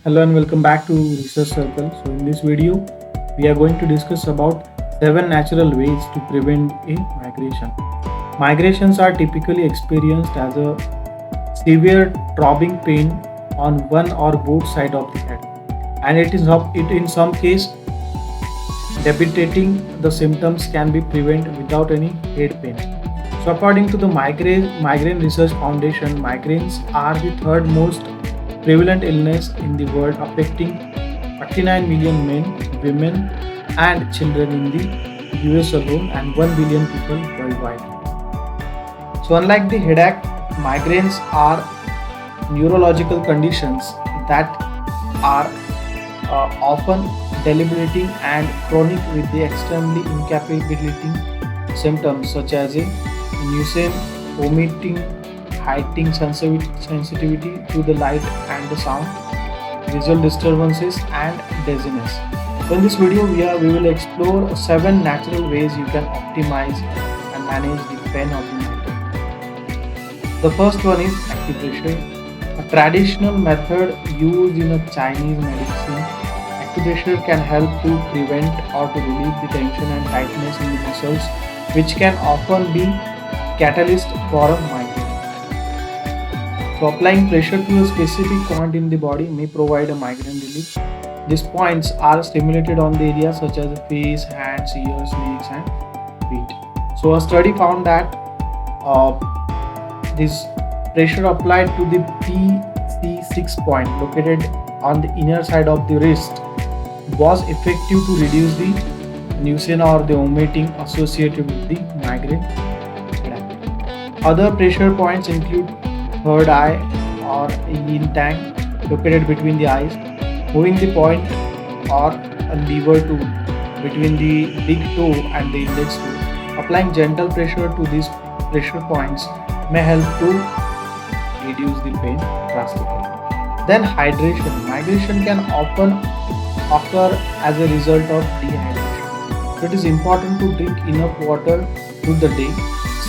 Hello and welcome back to Research Circle. So in this video, we are going to discuss about 7 natural ways to prevent a migration. Migrations are typically experienced as a severe throbbing pain on one or both sides of the head, and it in some case debilitating. The symptoms can be prevented without any head pain. So according to the Migraine Research Foundation, migraines are the third most prevalent illness in the world, affecting 49 million men, women, and children in the US alone and 1 billion people worldwide. So, unlike the headache, migraines are neurological conditions that are often debilitating and chronic with the extremely incapacitating symptoms such as a nuisance, vomiting, heightened sensitivity to the light and the sound, visual disturbances, and dizziness. So in this video, we will explore 7 natural ways you can optimize and manage the pain of the migraine. The first one is acupressure, a traditional method used in a Chinese medicine. Acupressure can help to prevent or to relieve the tension and tightness in the muscles, which can often be catalyst for a migraine. So applying pressure to a specific point in the body may provide a migraine relief. These points are stimulated on the areas such as the face, hands, ears, legs, and feet. So a study found that this pressure applied to the PC6 point located on the inner side of the wrist was effective to reduce the nuisance or the vomiting associated with the migraine headache. Other pressure points include third eye or yin tang located between the eyes, moving the point or a lever to between the big toe and the index toe. Applying gentle pressure to these pressure points may help to reduce the pain drastically. Then hydration. Migration can often occur as a result of dehydration. So it is important to drink enough water through the day.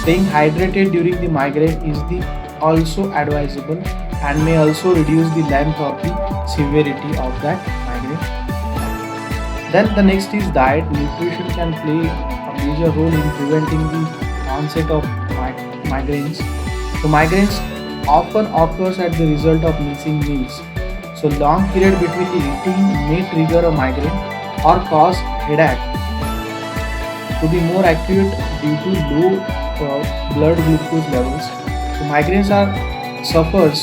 Staying hydrated during the migraine is the also advisable and may also reduce the length of the severity of that migraine. Then the next is diet. Nutrition can play a major role in preventing the onset of migraines. So migraines often occurs as the result of missing meals. So long period between the eating may trigger a migraine or cause headache. To be more accurate, due to low blood glucose levels, so migraines are suffers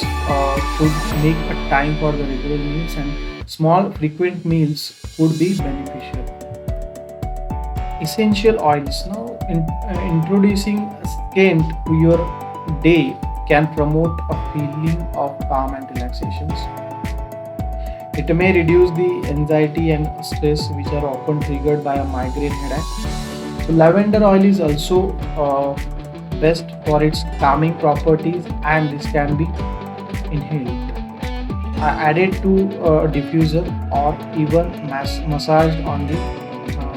should make a time for the regular meals, and small frequent meals could be beneficial. Essential oils. Now, introducing scent to your day can promote a feeling of calm and relaxations. It may reduce the anxiety and stress which are often triggered by a migraine headache. So lavender oil is also best for its calming properties, and this can be inhaled, added to a diffuser, or even massaged on the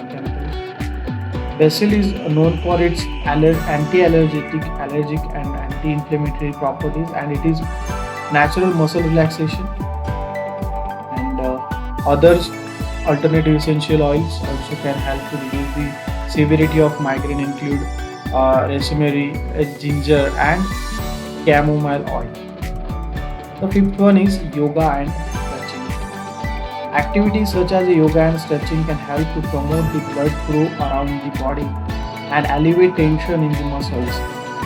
temples. Basil is known for its allergic, and anti-inflammatory properties, and it is natural muscle relaxation. And others alternative essential oils also can help to reduce the severity of migraine, include rosemary, ginger, and chamomile oil. The fifth one is yoga and stretching. Activities such as yoga and stretching can help to promote the blood flow around the body and alleviate tension in the muscles,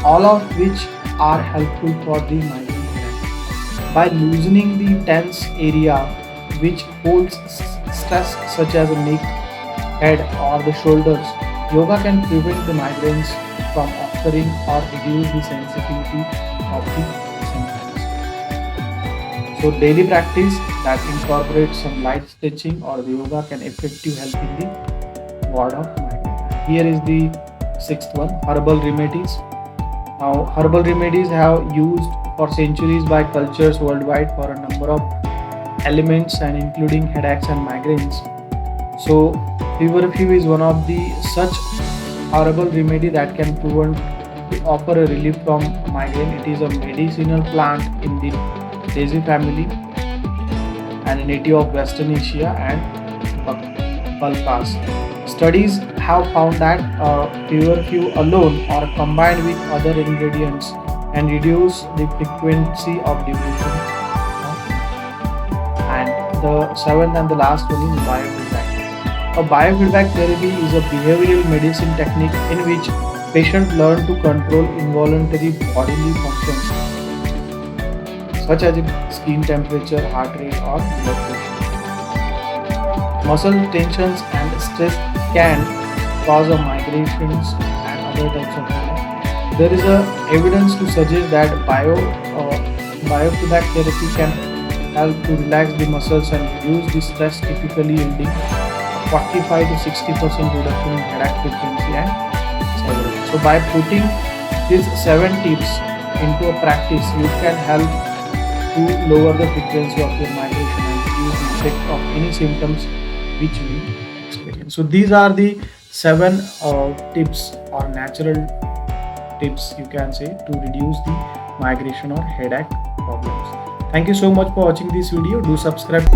all of which are helpful for the migraine headache. By loosening the tense area which holds stress such as the neck, head, or the shoulders, yoga can prevent the migraines from occurring or reduce the sensitivity of the symptoms. So daily practice that incorporates some light stretching or the yoga can effectively help in the ward of migraine. Here is the sixth one, herbal remedies. Now herbal remedies have used for centuries by cultures worldwide for a number of elements and including headaches and migraines. So feverfew is one of the such herbal remedy that can prevent to offer a relief from migraine. It is a medicinal plant in the daisy family, and native of Western Asia and Balkans. Studies have found that feverfew alone or combined with other ingredients and reduce the frequency of depression. And the seventh and the last one is biofeedback. A biofeedback therapy is a behavioral medicine technique in which patients learn to control involuntary bodily functions such as skin temperature, heart rate, or blood pressure. Muscle tensions and stress can cause a migrations and other types of headache. There is evidence to suggest that biofeedback therapy can help to relax the muscles and reduce the stress, typically yielding 45 to 60% reduction in headache frequency and severity. So by putting these 7 tips into a practice, you can help to lower the frequency of your migration and reduce the effect of any symptoms which we experience. So these are the 7 tips or natural tips, you can say, to reduce the migration or headache problems. Thank you so much for watching this video. Do subscribe.